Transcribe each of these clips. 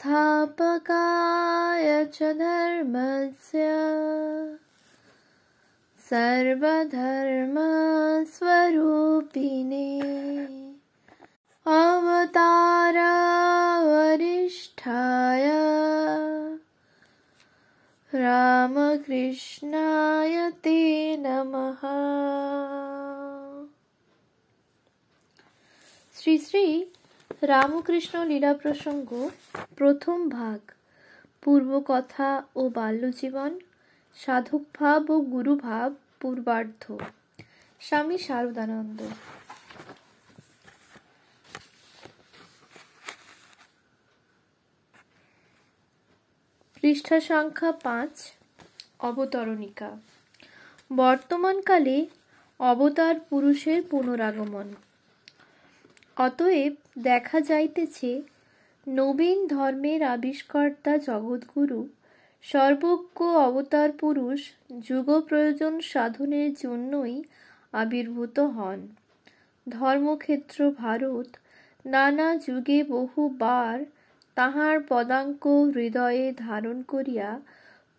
संस्थापकाय च धर्मस्य सर्वधर्मस्वरूपिणे अवतारवरिष्ठाय रामकृष्णाय ते नमः। শ্রী শ্রী রামকৃষ্ণ লীলা প্রসঙ্গ প্রথম ভাগ, পূর্বকথা ও বাল্যজীবন, সাধক ভাব ও গুরুভাব পূর্বার্ধ। স্বামী শারদানন্দ। পৃষ্ঠা সংখ্যা 5। অবতরণিকা। বর্তমানকালে অবতার পুরুষের পুনরাগমন। অতএব দেখা যাইতেছে, নবীন ধর্মের আবিষ্কর্তা জগৎগুরু সর্বজ্ঞ অবতার পুরুষ যুগ প্রয়োজন সাধনের জন্যই আবির্ভূত হন। ধর্মক্ষেত্র ভারত নানা যুগে বহুবার তাহার পদাঙ্ক হৃদয়ে ধারণ করিয়া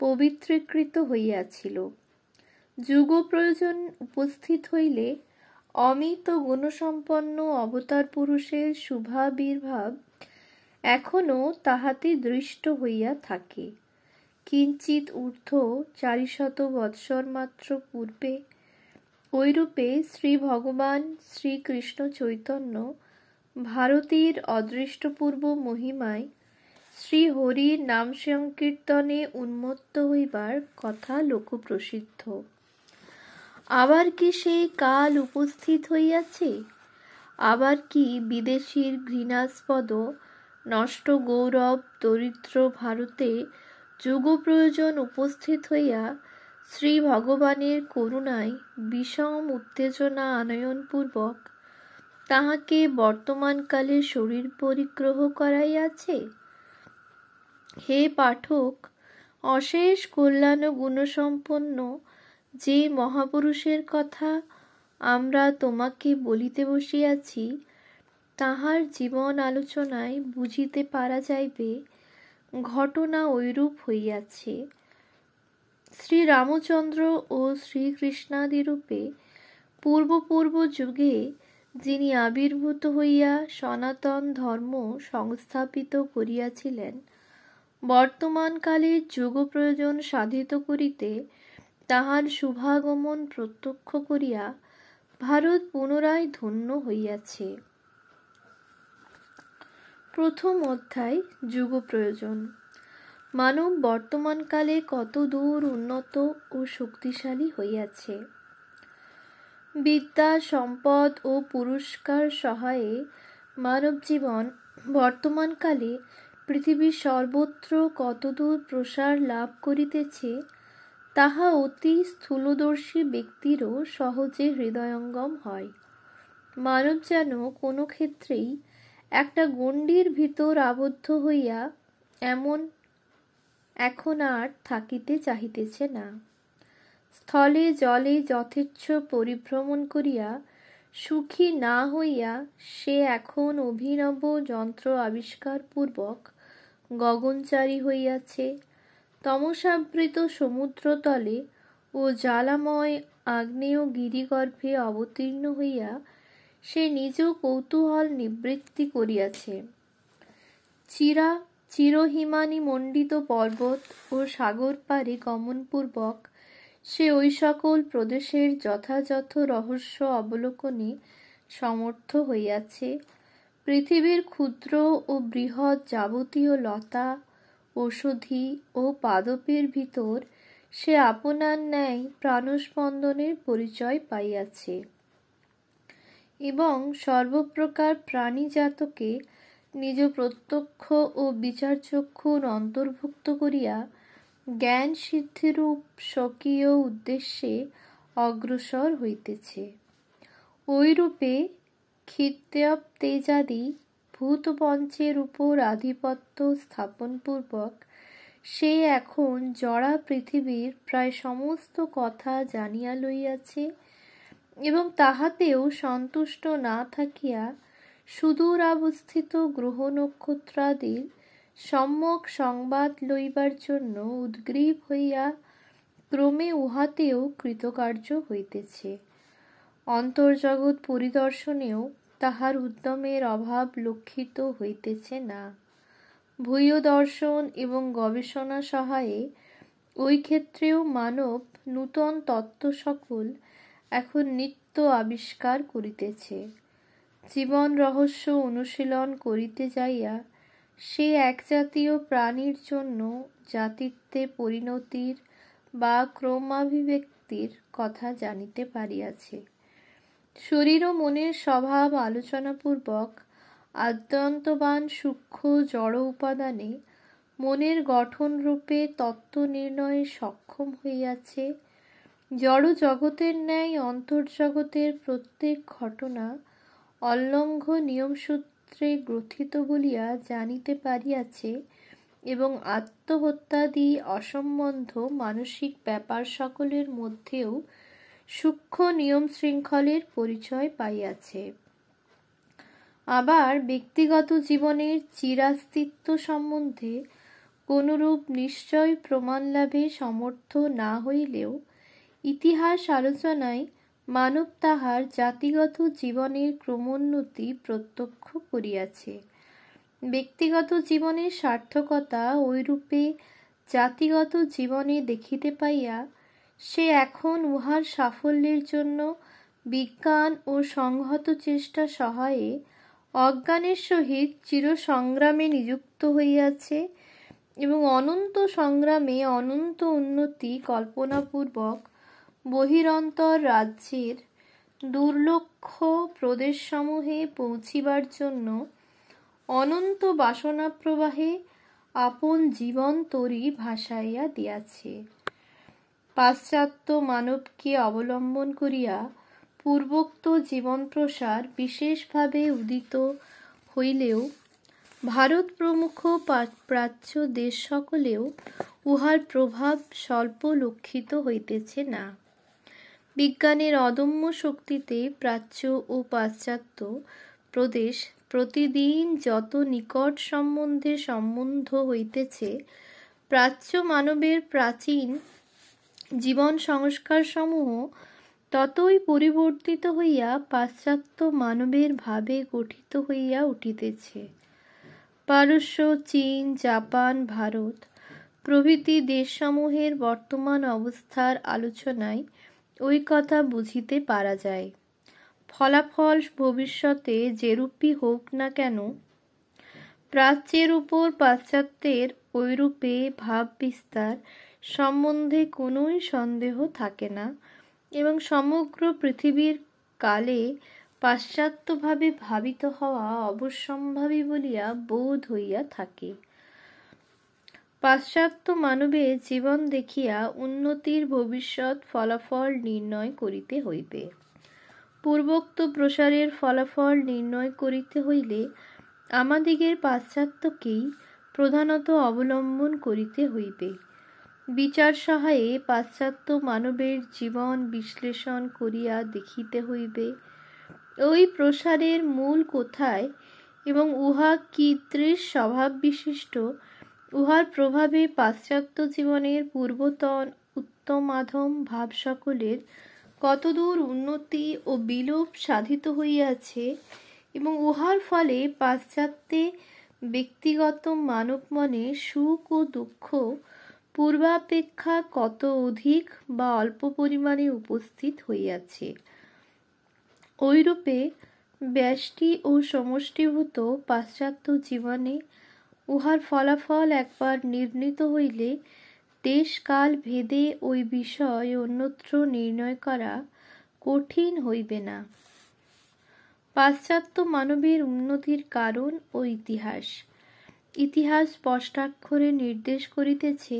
পবিত্রীকৃত হইয়াছিল। যুগ প্রয়োজন উপস্থিত হইলে অমিত গুণসম্পন্ন অবতার পুরুষের শুভাবির্ভাব এখনও তাহাতে দৃষ্ট হইয়া থাকে। কিঞ্চিৎ ঊর্ধ্ব 400 বৎসর মাত্র পূর্বে ঐরূপে শ্রী ভগবান শ্রীকৃষ্ণ চৈতন্য ভারতীর অদৃষ্টপূর্ব মহিমায় শ্রী হরির নাম সংকীর্তনে উন্মত্ত হইবার কথা লোকপ্রসিদ্ধ। আবার কি সেই কাল উপস্থিত হইয়াছে? আবার কি বিদেশীর ঘৃণাস্পদ নষ্ট গৌরব দরিদ্র ভারতে যুগ প্রয়োজন উপস্থিত হইয়া শ্রী ভগবানের করুণায় বিষম উত্তেজনা আনয়নপূর্বক তাহাকে বর্তমানকালে শরীর পরিগ্রহ করাইয়াছে? হে পাঠক, অশেষ কল্যাণ গুণসম্পন্ন যে মহাপুরুষের কথা আমরা তোমাকে বলিতে বসিয়াছি, তাহার জীবন আলোচনায় বুঝিতে পারা যাইবে ঘটনা ঐরূপ হইয়াছে। শ্রীরামচন্দ্র ও শ্রীকৃষ্ণাদিরূপে পূর্ব যুগে যিনি আবির্ভূত হইয়া সনাতন ধর্ম সংস্থাপিত করিয়াছিলেন, বর্তমানকালে যুগ প্রয়োজন সাধিত করিতে তাহার শুভাগমন প্রত্যক্ষ করিয়া ভারত পুনরায় ধন্য হইয়াছে। প্রথম অধ্যায়, যুগ প্রয়োজন। মানব বর্তমানকালে কত দূর উন্নত ও শক্তিশালী হইয়াছে। বিদ্যা, সম্পদ ও পুরস্কার সহায়ে মানব জীবন বর্তমানকালে পৃথিবীর সর্বত্র কতদূর প্রসার লাভ করিতেছে, তাহা অতি স্থূলদর্শী ব্যক্তিরও সহজে হৃদয়ঙ্গম হয়। মানব যেন কোনো ক্ষেত্রেই একটা গণ্ডির ভিতর আবদ্ধ হইয়া এখন আর থাকিতে চাহিতেছে না। স্থলে জলে যথেচ্ছ পরিভ্রমণ করিয়া সুখী না হইয়া সে এখন অভিনব যন্ত্র আবিষ্কারপূর্বক গগনচারী হইয়াছে। তমসাবৃত সমুদ্রতলে ও জ্বালাময় আগ্নেয় গিরিগর্ভে অবতীর্ণ হইয়া সে নিজ কৌতূহল নিবৃত্তি করিয়াছে। চিরহিমানি মণ্ডিত পর্বত ও সাগর পারে গমনপূর্বক সে ওই সকল প্রদেশের যথাযথ রহস্য অবলোকনে সমর্থ হইয়াছে। পৃথিবীর ক্ষুদ্র ও বৃহৎ যাবতীয় লতা, ঔষধি ও পাদপের ভিতর সে আপনার ন্যায় প্রাণস্পন্দনের পরিচয় পাইয়াছে এবং সর্বপ্রকার প্রাণীজাতকে নিজ প্রত্যক্ষ ও বিচারচক্ষুর অন্তর্ভুক্ত করিয়া জ্ঞান সিদ্ধিরূপ স্বকীয় উদ্দেশ্যে অগ্রসর হইতেছে। ঐরূপে ক্ষিত্যপ্তেজাদি ভূতপঞ্চের উপর আধিপত্য স্থাপনপূর্বক সে এখন জড়া পৃথিবীর প্রায় সমস্ত কথা জানিয়া লইয়াছে এবং তাহাতেও সন্তুষ্ট না থাকিয়া সুদূরাবস্থিত গ্রহ নক্ষত্রাদির সম্যক সংবাদ লইবার জন্য উদ্গ্রীব হইয়া ক্রমে উহাতেও কৃতকার্য হইতেছে। অন্তর্জগৎ পরিদর্শনেও তাহার উদ্যমের অভাব লক্ষিত হইতেছে না। ভূয় দর্শন এবং গবেষণা সহায়ে ওই ক্ষেত্রেও মানব নূতন তত্ত্ব সকল এখন নিত্য আবিষ্কার করিতেছে। জীবন রহস্য অনুশীলন করিতে যাইয়া সে একজাতীয় প্রাণীর জন্য জাতিত্বে পরিণতির বা ক্রমাভিব্যক্তির কথা জানিতে পারিয়াছে। শরীর ও মনের স্বভাব আলোচনাপূর্বক আদ্যন্তবান সূক্ষ্ম জড় উপাদানে মনের গঠনরূপে তত্ত্ব নির্ণয়ে সক্ষম হইয়াছে। জড় জগতের ন্যায় অন্তর্জগতের প্রত্যেক ঘটনা অলঙ্ঘ নিয়মসূত্রে গ্রথিত বলিয়া জানিতে পারিয়াছে এবং আত্মহত্যাদি অসম্বন্ধ মানসিক ব্যাপার সকলের মধ্যেও সূক্ষ্ম নিয়ম শৃঙ্খলের পরিচয় পাইয়াছে। আবার ব্যক্তিগত জীবনের চিরাস্তিত্ব সম্বন্ধে কোনরূপ নিশ্চয় প্রমাণ লাভে সমর্থ না হইলেও ইতিহাস আলোচনায় মানব তাহার জাতিগত জীবনের ক্রমোন্নতি প্রত্যক্ষ করিয়াছে। ব্যক্তিগত জীবনের সার্থকতা ঐরূপে জাতিগত জীবনে দেখিতে পাইয়া সে এখন উহার সাফল্যের জন্য বিজ্ঞান ও সংহত চেষ্টা সহায়ে অজ্ঞানের সহিত চিরসংগ্রামে নিযুক্ত হইয়াছে এবং অনন্ত সংগ্রামে অনন্ত উন্নতি কল্পনাপূর্বক বহিরন্তর রাজ্যের দুর্লক্ষ্য প্রদেশসমূহে পৌঁছিবার জন্য অনন্ত বাসনাপ্রবাহে আপন জীবন তরী ভাসাইয়া দিয়াছে। পাশ্চাত্য মানবকে অবলম্বন করিয়া পূর্বোক্ত জীবন প্রসার বিশেষভাবে উদিত হইলেও ভারত প্রমুখ প্রাচ্য দেশ সকলেও উহার প্রভাব স্বল্প লক্ষিত হইতেছে না। বিজ্ঞানের অদম্য শক্তিতে প্রাচ্য ও পাশ্চাত্য প্রদেশ প্রতিদিন যত নিকট সম্বন্ধে সম্বন্ধ হইতেছে, প্রাচ্য মানবের প্রাচীন জীবন সংস্কার সমূহ ততই পরিবর্তিত হইয়া পাশ্চাত্য মানবের ভাবে গঠিত হইয়া উঠিতেছে। পারস্য, চীন, জাপান, ভারত প্রভৃতি দেশসমূহের বর্তমান অবস্থার আলোচনায় ওই কথা বুঝিতে পারা যায়। ফলাফল ভবিষ্যতে যেরূপই হোক না কেন, প্রাচ্যের উপর পাশ্চাত্যের ঐরূপে ভাব বিস্তার সম্বন্ধে কোনই সন্দেহ থাকে না এবং সমগ্র পৃথিবীর কালে পাশ্চাত্যভাবে ভাবিত হওয়া অবশ্যম্ভাবী বলিয়া বোধ হইয়া থাকে। পাশ্চাত্য মানবের জীবন দেখিয়া উন্নতির ভবিষ্যৎ ফলাফল নির্ণয় করিতে হইবে। পূর্বোক্ত প্রসারের ফলাফল নির্ণয় করিতে হইলে আমাদিগের পাশ্চাত্যকেই প্রধানত অবলম্বন করিতে হইবে। বিচার সহায়ে পাশ্চাত্য মানবের জীবন বিশ্লেষণ করিয়া দেখিতে হইবে ওই প্রসারের মূল কোথায় এবং উহা কীদৃশ স্বভাব বিশিষ্ট, উহার প্রভাবে পাশ্চাত্য জীবনের পূর্বতন উত্তমাধম ভাব সকলের কতদূর উন্নতি ও বিলোপ সাধিত হইয়াছে এবং উহার ফলে পাশ্চাত্যে ব্যক্তিগত মানব মনে সুখ ও দুঃখ পূর্বাপেক্ষা কত অধিক বা অল্প পরিমাণে উপস্থিত হইয়াছে। ঐরূপে ব্যষ্টি ও সমষ্টিভূত পাশ্চাত্য জীবনে উহার ফলাফল একবার নির্ণীত হইলে দেশ কাল ভেদে ওই বিষয় অন্যত্র নির্ণয় করা কঠিন হইবে না। পাশ্চাত্য মানবের উন্নতির কারণ ও ইতিহাস। ইতিহাস স্পষ্টাক্ষরে নির্দেশ করিতেছে,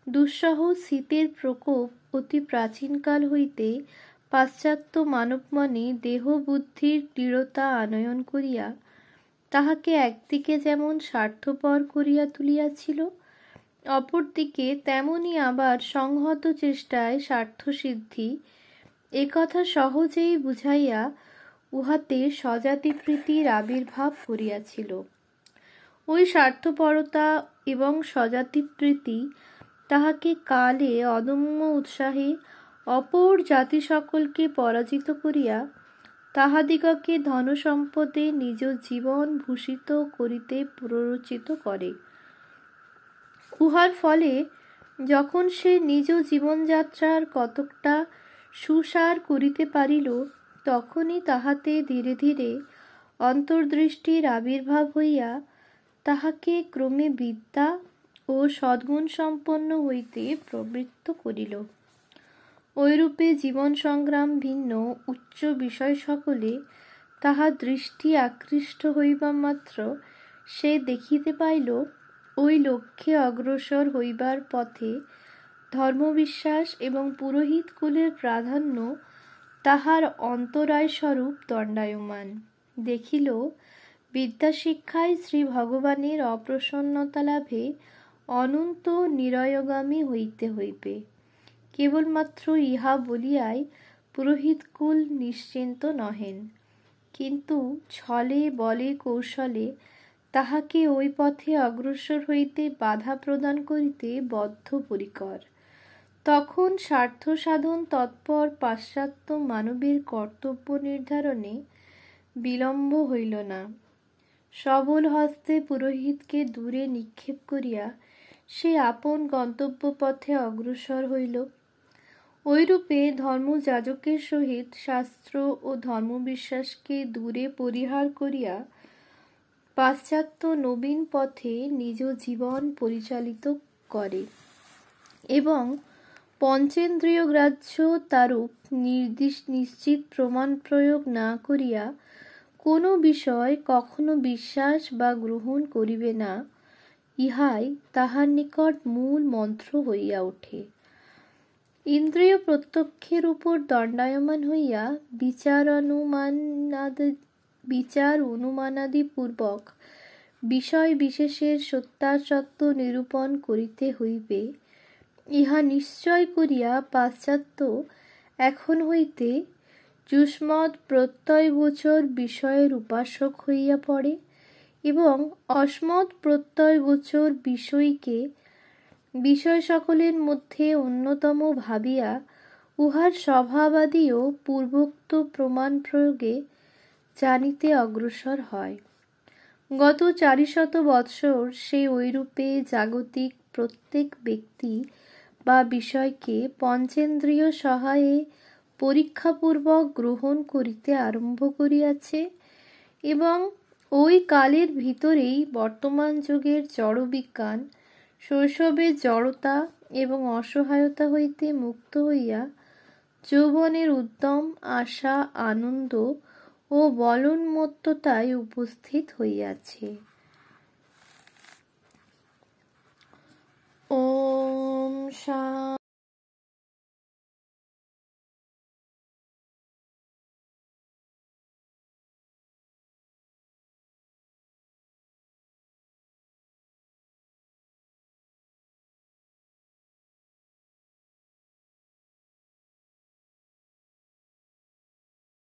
দুঃসহ শীতের প্রকোপ অতি প্রাচীনকাল হইতে পাশ্চাত্য মানবমনে দেহ বুদ্ধির দৃঢ়তা আনয়ন করিয়া তাহাকে একদিকে যেমন স্বার্থপর করিয়া তুলিয়াছিল, অপরদিকে তেমনি আবার সংহত চেষ্টায় স্বার্থসিদ্ধি একথা সহজেই বুঝাইয়া উহাতে স্বজাতিপ্রীতির আবির্ভাব করিয়াছিল। ওই স্বার্থপরতা এবং স্বজাতিপ্রীতি তাহাকে কালে অদম্য উৎসাহে অপর জাতি সকলকে পরাজিত করিয়া তাহাদিগকে ধনসম্পদে নিজ জীবন ভূষিত করিতে প্ররোচিত করে। উহার ফলে যখন সে নিজ জীবনযাত্রার কতকটা সুসার করিতে পারিল, তখনই তাহাতে ধীরে ধীরে অন্তর্দৃষ্টির আবির্ভাব হইয়া তাহাকে ক্রমে বিদ্যা ও সদ্গুণসম্পন্ন হইতে প্রবৃত্ত করিল। ঐরূপে জীবন সংগ্রাম ভিন্ন উচ্চ বিষয় সকলে তাহার দৃষ্টি আকৃষ্ট হইবা মাত্র সে দেখিতে পাইল ওই লক্ষ্যে অগ্রসর হইবার পথে ধর্মবিশ্বাস এবং পুরোহিত কুলের প্রাধান্য তাহার অন্তরায়স্বরূপ দণ্ডায়মান। দেখিল বিদ্যাশিক্ষায় শ্রী ভগবানের অপ্রসন্নতা লাভে অনন্ত নিরয়গামী হইতে হইবে। কেবলমাত্র ইহা বলিয়াই পুরোহিতকুল নিশ্চিন্ত নহেন, কিন্তু ছলে বলে কৌশলে তাহাকে ওই পথে অগ্রসর হইতে বাধা প্রদান করিতে বদ্ধপরিকর। তখন স্বার্থসাধন তৎপর পাশ্চাত্য মানবের কর্তব্য নির্ধারণে বিলম্ব হইল না। সবল হস্তে পুরোহিতকে দূরে নিক্ষেপ করিয়া সে আপন গন্তব্যপথে অগ্রসর হইল। ঐরূপে ধর্মযাজকের সহিত শাস্ত্র ও ধর্মবিশ্বাসকে দূরে পরিহার করিয়া পাশ্চাত্য নবীন পথে নিজ জীবন পরিচালিত করে এবং পঞ্চেন্দ্রিয় গ্রাহ্য তারূপ নিশ্চিত প্রমাণ প্রয়োগ না করিয়া কোনো বিষয় কখনো বিশ্বাস বা গ্রহণ করিবে না, ইহাই তাহার নিকট মূল মন্ত্র হইয়া ওঠে। ইন্দ্রিয় প্রত্যক্ষের উপর দণ্ডায়মান হইয়া বিচার অনুমানাদি পূর্বক বিষয় বিশেষের সত্যাসত্য নিরূপণ করিতে হইবে, ইহা নিশ্চয় করিয়া পাশ্চাত্য এখন হইতে যুষ্মৎ প্রত্যয়গোচর বিষয়ের উপাসক হইয়া পড়ে এবং অস্মৎ প্রত্যয়গোচর বিষয়কে বিষয় সকলের মধ্যে অন্যতম ভাবিয়া উহার স্বভাবাদিও পূর্বোক্ত প্রমাণ প্রয়োগে জানিতে অগ্রসর হয়। গত 400 বৎসর সে ঐরূপে জাগতিক প্রত্যেক ব্যক্তি বা বিষয়কে পঞ্চেন্দ্রিয় সহায়ে পরীক্ষাপূর্বক গ্রহণ করিতে আরম্ভ করিয়াছে এবং ওই কালের ভিতরেই বর্তমান যুগের জড়বিজ্ঞান শৈশবের জড়তা এবং অসহায়তা হইতে মুক্ত হইয়া যৌবনের উদ্যম, আশা, আনন্দ ও বলোন্মত্ততায় উপস্থিত হইয়াছে। ওম